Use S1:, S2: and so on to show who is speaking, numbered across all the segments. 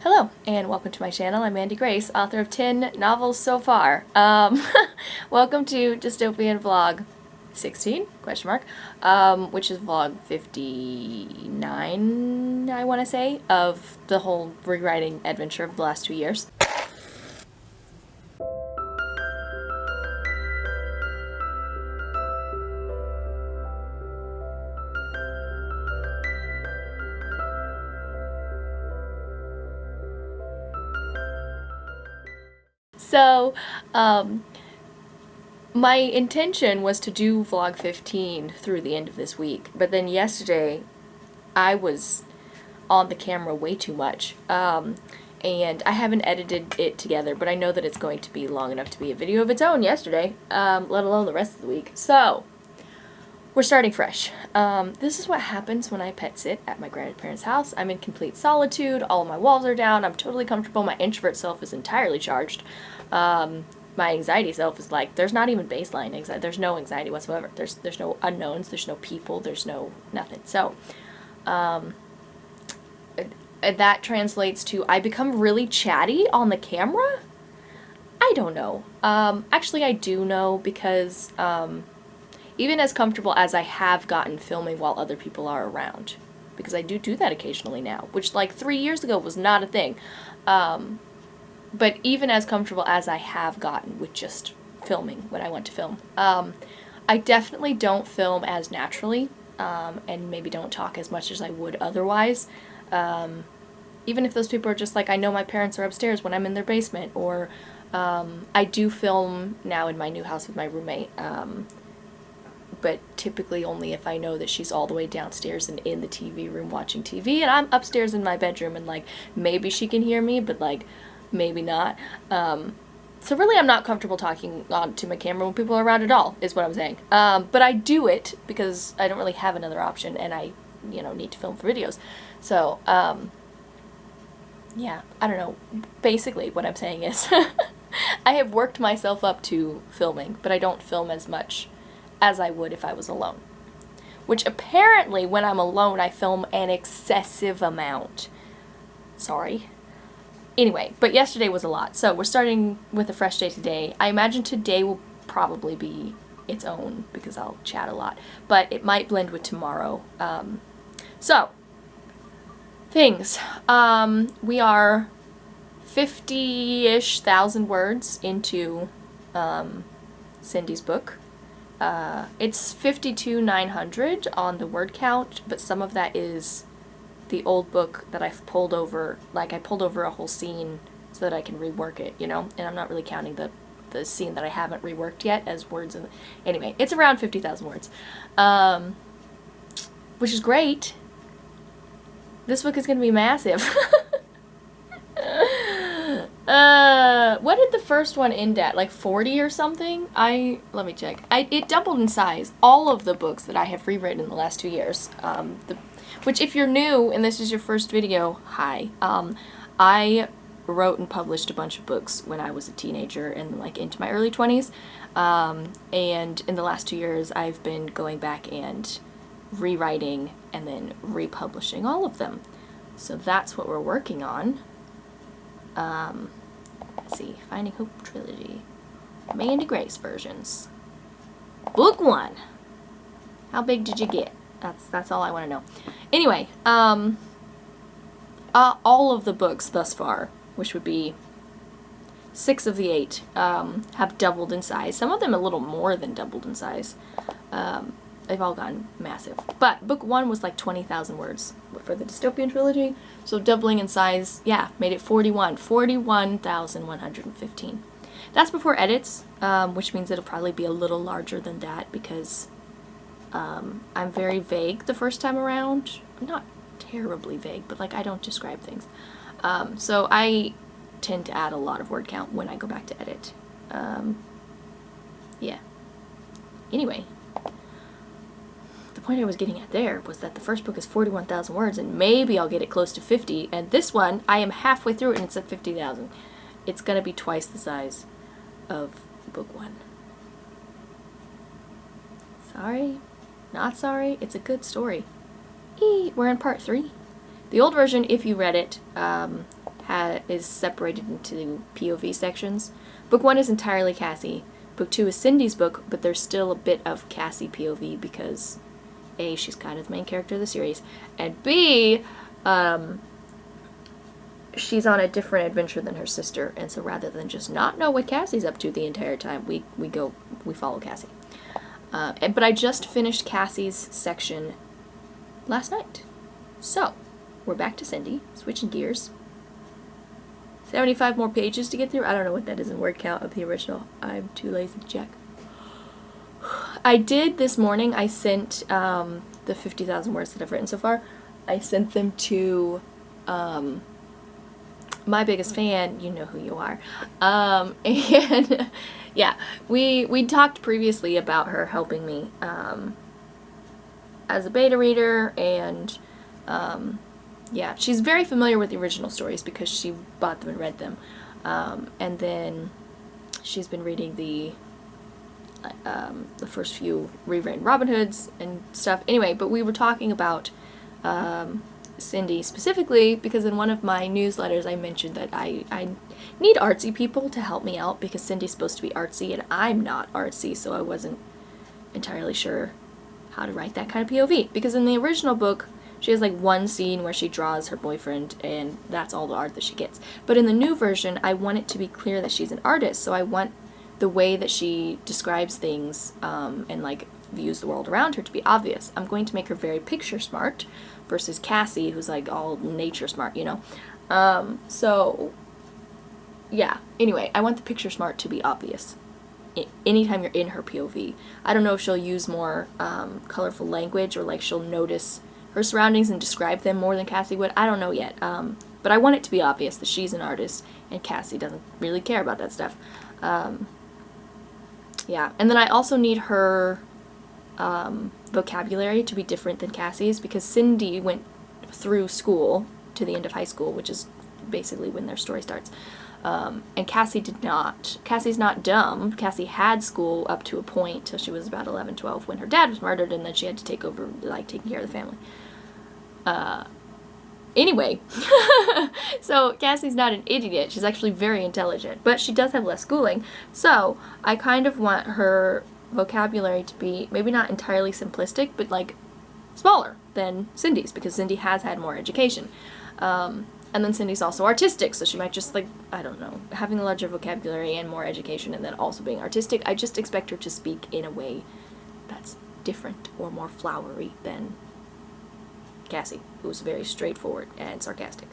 S1: Hello, and welcome to my channel. I'm Mandi Grace, author of 10 novels so far. Welcome to Dystopian vlog 16, question mark, which is vlog 59, I want to say, of the whole rewriting adventure of the last 2 years. So, my intention was to do vlog 15 through the end of this week, but then yesterday I was on the camera way too much, and I haven't edited it together, but I know that it's going to be long enough to be a video of its own yesterday, let alone the rest of the week. So, we're starting fresh. This is what happens when I pet sit at my grandparents' house. I'm in complete solitude, all of my walls are down, I'm totally comfortable, my introvert self is entirely charged. My anxiety self is like, there's not even baseline anxiety, there's no anxiety whatsoever. There's no unknowns, there's no people, there's no nothing. So, that translates to I become really chatty on the camera? I don't know. Actually I do know because, even as comfortable as I have gotten filming while other people are around, because I do that occasionally now, which like 3 years ago was not a thing, but even as comfortable as I have gotten with just filming when I want to film, I definitely don't film as naturally, and maybe don't talk as much as I would otherwise, even if those people are just like, I know my parents are upstairs when I'm in their basement, or I do film now in my new house with my roommate, but typically only if I know that she's all the way downstairs and in the TV room watching TV, and I'm upstairs in my bedroom, and like, maybe she can hear me, but like, maybe not. So really I'm not comfortable talking to my camera when people are around at all, is what I'm saying. But I do it because I don't really have another option, and I, need to film for videos. So, yeah, I don't know. Basically what I'm saying is, I have worked myself up to filming, but I don't film as much as I would if I was alone. Which apparently, when I'm alone, I film an excessive amount. Sorry. Anyway, but yesterday was a lot, so we're starting with a fresh day today. I imagine today will probably be its own, because I'll chat a lot, but it might blend with tomorrow. So, things. We are 50-ish thousand words into Cindy's book. It's 52,900 on the word count, but some of that is the old book that I've pulled over. Like, I pulled over a whole scene so that I can rework it, and I'm not really counting the scene that I haven't reworked yet as words. Anyway, it's around 50,000 words, which is great. This book is going to be massive. What did the first one end at? Like 40 or something? Let me check. It doubled in size. All of the books that I have rewritten in the last 2 years. Which, if you're new and this is your first video, hi. I wrote and published a bunch of books when I was a teenager and like into my early 20s. And in the last 2 years I've been going back and rewriting and then republishing all of them. So that's what we're working on. Let's see, Finding Hope Trilogy. Mandi Grace versions. Book 1. How big did you get? That's all I want to know. Anyway, all of the books thus far, which would be 6 of the 8, have doubled in size. Some of them a little more than doubled in size. They've all gotten massive. But book 1 was like 20,000 words for the Dystopian trilogy. So doubling in size, yeah, made it 41,115. That's before edits, which means it'll probably be a little larger than that because I'm very vague the first time around. I'm not terribly vague, but like I don't describe things. So I tend to add a lot of word count when I go back to edit. Yeah. Anyway. The point I was getting at there was that the first book is 41,000 words, and maybe I'll get it close to 50, and this one, I am halfway through it and it's at 50,000. It's gonna be twice the size of book 1. Sorry, not sorry, it's a good story. We're in part 3. The old version, if you read it, is separated into POV sections. Book 1 is entirely Cassie. Book 2 is Cindy's book, but there's still a bit of Cassie POV because A, she's kind of the main character of the series, and B, she's on a different adventure than her sister, and so rather than just not know what Cassie's up to the entire time, we follow Cassie. But I just finished Cassie's section last night. So, we're back to Cindy, switching gears. 75 more pages to get through. I don't know what that is in word count of the original. I'm too lazy to check. I did this morning, I sent the 50,000 words that I've written so far, I sent them to my biggest fan, you know who you are, and yeah, we talked previously about her helping me as a beta reader, and yeah, she's very familiar with the original stories because she bought them and read them, and then she's been reading the first few rewritten Robin Hoods and stuff. Anyway, but we were talking about Cindy specifically because in one of my newsletters I mentioned that I need artsy people to help me out because Cindy's supposed to be artsy and I'm not artsy, so I wasn't entirely sure how to write that kind of POV. Because in the original book, she has like one scene where she draws her boyfriend and that's all the art that she gets. But in the new version, I want it to be clear that she's an artist, so I want the way that she describes things and like views the world around her to be obvious. I'm going to make her very picture smart versus Cassie, who's like all nature smart, you know. So yeah, anyway, I want the picture smart to be obvious anytime you're in her POV. I don't know if she'll use more colorful language or like she'll notice her surroundings and describe them more than Cassie would. I don't know yet, but I want it to be obvious that she's an artist and Cassie doesn't really care about that stuff. Yeah, and then I also need her vocabulary to be different than Cassie's because Cindy went through school to the end of high school, which is basically when their story starts. And Cassie did not. Cassie's not dumb. Cassie had school up to a point till she was about 11, 12 when her dad was murdered and then she had to take over, like, taking care of the family. Anyway, so Cassie's not an idiot. She's actually very intelligent, but she does have less schooling. So I kind of want her vocabulary to be maybe not entirely simplistic, but like smaller than Cindy's because Cindy has had more education. And then Cindy's also artistic, so she might just like, I don't know, having a larger vocabulary and more education and then also being artistic. I just expect her to speak in a way that's different or more flowery than Cassie, who's very straightforward and sarcastic.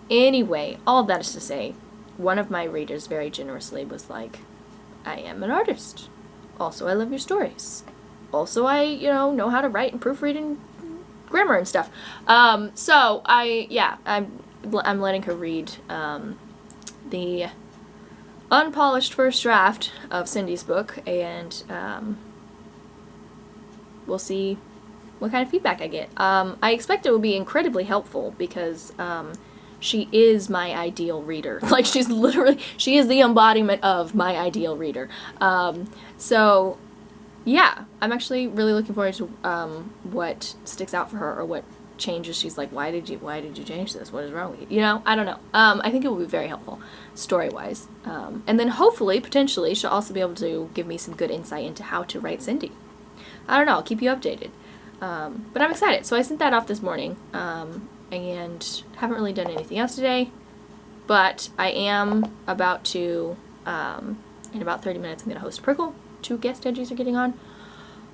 S1: Anyway, all of that is to say, one of my readers very generously was like, I am an artist. Also, I love your stories. Also, I, you know how to write and proofread and grammar and stuff. So, I'm letting her read the unpolished first draft of Cindy's book, and we'll see what kind of feedback I get. I expect it will be incredibly helpful because she is my ideal reader. Like, she is the embodiment of my ideal reader. So, yeah, I'm actually really looking forward to what sticks out for her or what changes she's like, why did you change this? What is wrong with you? You know, I don't know. I think it will be very helpful story-wise. And then hopefully, potentially, she'll also be able to give me some good insight into how to write Cindy. I don't know, I'll keep you updated. But I'm excited. So I sent that off this morning, and haven't really done anything else today, but I am about to, in about 30 minutes, I'm going to host a prickle. 2 guest edgies are getting on.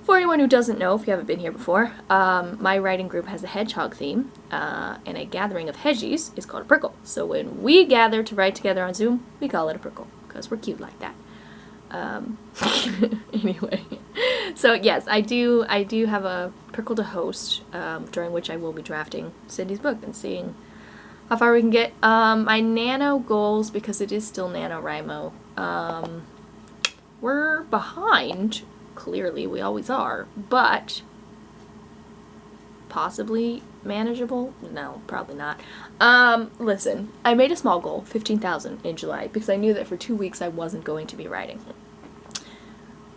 S1: For anyone who doesn't know, if you haven't been here before, my writing group has a hedgehog theme, and a gathering of hedgies is called a prickle. So when we gather to write together on Zoom, we call it a prickle, because we're cute like that. Anyway, so yes, I do have a prickle to host, during which I will be drafting Cindy's book and seeing how far we can get. My nano goals, because it is still NaNoWriMo, we're behind, clearly, we always are, but possibly manageable? No, probably not. Listen, I made a small goal, 15,000 in July, because I knew that for 2 weeks I wasn't going to be writing.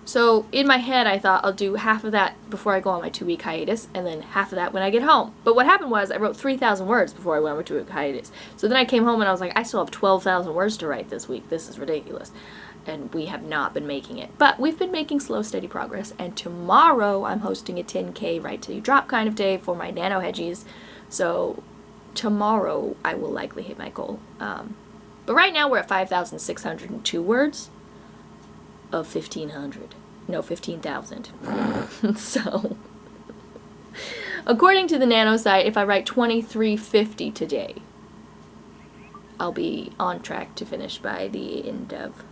S1: So in my head, I thought I'll do half of that before I go on my 2-week hiatus, and then half of that when I get home. But what happened was I wrote 3,000 words before I went on my 2-week hiatus. So then I came home and I was like, I still have 12,000 words to write this week. This is ridiculous. And we have not been making it. But we've been making slow, steady progress. And tomorrow I'm hosting a 10K right till you drop kind of day for my nano hedgies. So tomorrow I will likely hit my goal. But right now we're at 5,602 words of 1,500. No, 15,000. So, according to the nano site, if I write 2350 today, I'll be on track to finish by the end of...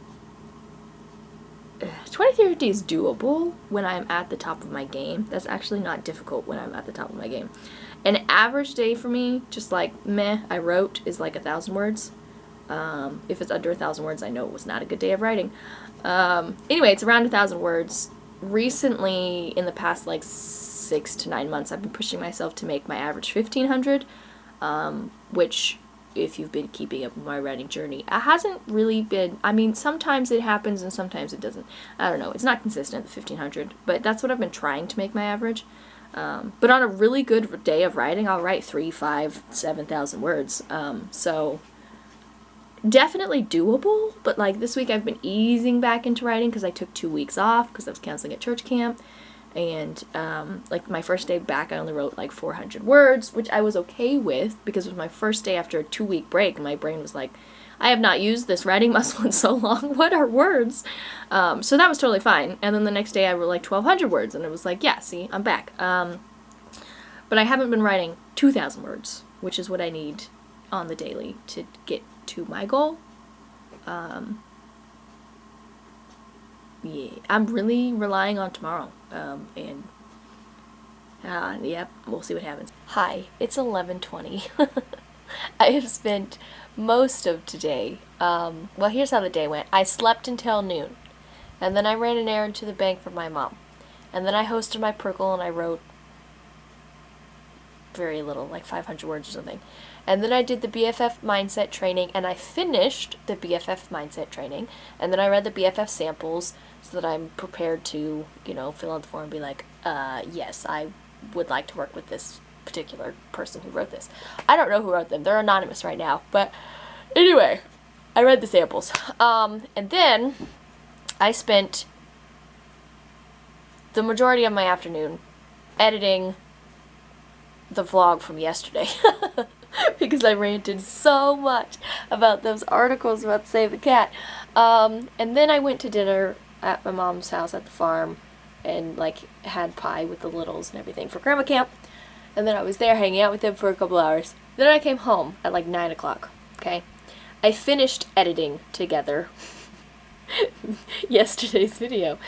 S1: 2350 is doable when I'm at the top of my game. That's actually not difficult when I'm at the top of my game. An average day for me, just like meh, I wrote, is like 1,000 words. If it's under 1,000 words, I know it was not a good day of writing. Anyway, it's around 1,000 words. Recently, in the past like 6 to 9 months, I've been pushing myself to make my average 1,500, which, if you've been keeping up with my writing journey, it hasn't really been, I mean, sometimes it happens and sometimes it doesn't. I don't know, it's not consistent, the 1,500, but that's what I've been trying to make my average. But on a really good day of writing, I'll write 3, 5, 7,000 words, so... Definitely doable, but like this week I've been easing back into writing because I took 2 weeks off because I was counseling at church camp, and like my first day back I only wrote like 400 words, which I was okay with because it was my first day after a 2-week break, and my brain was like, I have not used this writing muscle in so long, what are words? So that was totally fine, and then the next day I wrote like 1,200 words, and it was like, yeah, see, I'm back. But I haven't been writing 2,000 words, which is what I need on the daily to get to my goal. Yeah, I'm really relying on tomorrow, and yep, we'll see what happens. Hi, it's 11:20. I have spent most of today, well, here's how the day went. I slept until noon, and then I ran an errand to the bank for my mom, and then I hosted my Prickle and I wrote very little, like 500 words or something. And then I did the BFF mindset training, and I finished the BFF mindset training, and then I read the BFF samples so that I'm prepared to, you know, fill out the form and be like, yes, I would like to work with this particular person who wrote this. I don't know who wrote them. They're anonymous right now. But anyway, I read the samples. And then I spent the majority of my afternoon editing the vlog from yesterday. Because I ranted so much about those articles about Save the Cat. And then I went to dinner at my mom's house at the farm and like had pie with the littles and everything for grandma camp. And then I was there hanging out with them for a couple hours. Then I came home at like 9 o'clock, okay? I finished editing together yesterday's video,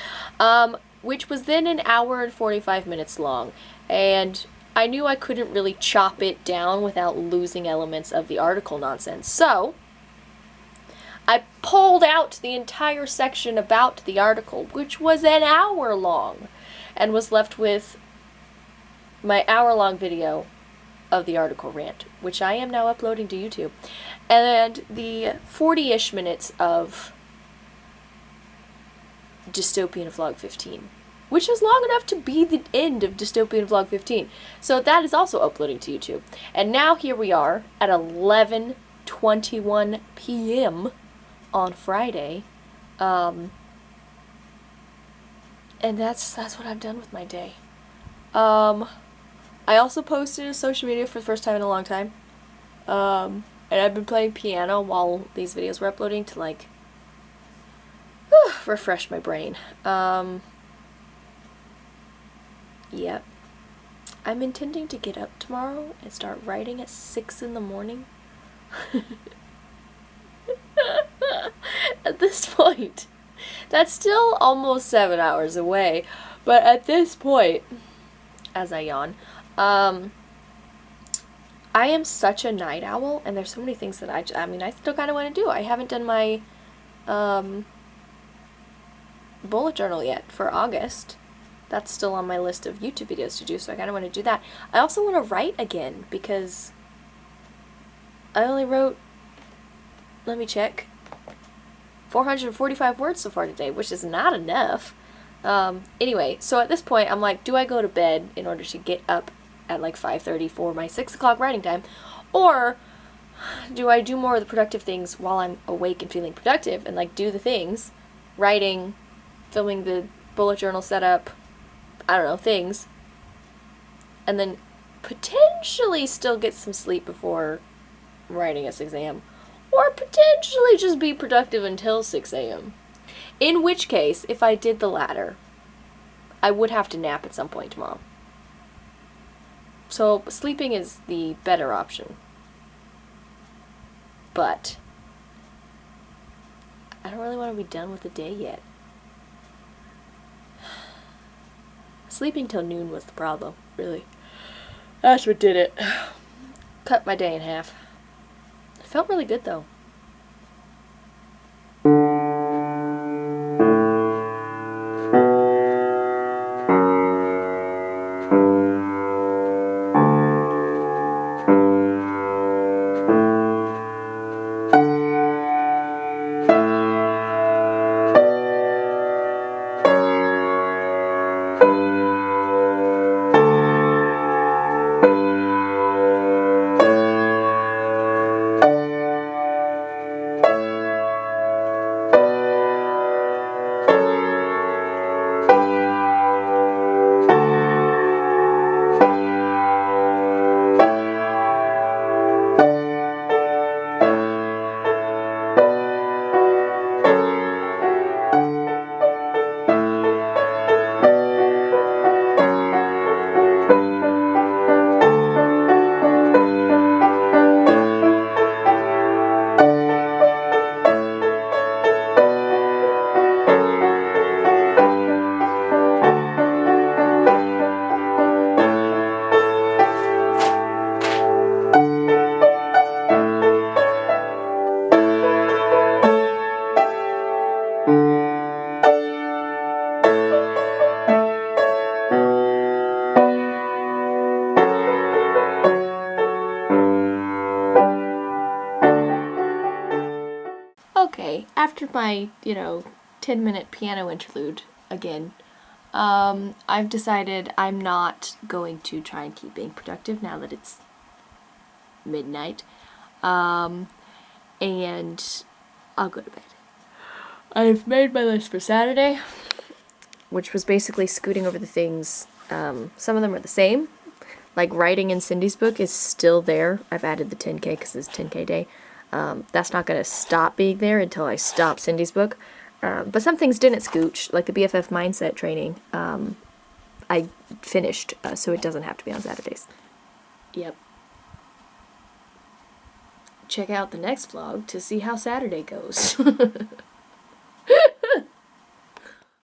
S1: which was then an hour and 45 minutes long. And I knew I couldn't really chop it down without losing elements of the article nonsense. So, I pulled out the entire section about the article, which was an hour long, and was left with my hour-long video of the article rant, which I am now uploading to YouTube, and the 40-ish minutes of Dystopian Vlog 15. Which is long enough to be the end of Dystopian Vlog 15. So that is also uploading to YouTube. And now here we are at 11:21 p.m. on Friday. And that's what I've done with my day. I also posted to social media for the first time in a long time. And I've been playing piano while these videos were uploading to like refresh my brain. Yep. I'm intending to get up tomorrow and start writing at 6 in the morning. At this point, that's still almost 7 hours away, but at this point, as I yawn, I am such a night owl, and there's so many things that I mean, I still kind of want to do. I haven't done my bullet journal yet for August. That's still on my list of YouTube videos to do, so I kind of want to do that. I also want to write again, because I only wrote, let me check, 445 words so far today, which is not enough. Anyway, so at this point, I'm like, do I go to bed in order to get up at like 5:30 for my 6 o'clock writing time? Or do I do more of the productive things while I'm awake and feeling productive and like do the things, writing, filming the bullet journal setup, I don't know, things, and then potentially still get some sleep before writing a 6 a.m. Or potentially just be productive until 6 a.m. In which case, if I did the latter, I would have to nap at some point tomorrow. So sleeping is the better option. But I don't really want to be done with the day yet. Sleeping till noon was the problem, really. That's what did it. Cut my day in half. It felt really good though. Okay, after my, 10-minute piano interlude again, I've decided I'm not going to try and keep being productive now that it's midnight, and I'll go to bed. I've made my list for Saturday, which was basically scooting over the things. Some of them are the same. Like writing in Cindy's book is still there. I've added the 10K because it's 10K day. That's not going to stop being there until I stop Cindy's book. But some things didn't scooch, like the BFF mindset training. I finished, so it doesn't have to be on Saturdays. Yep. Check out the next vlog to see how Saturday goes.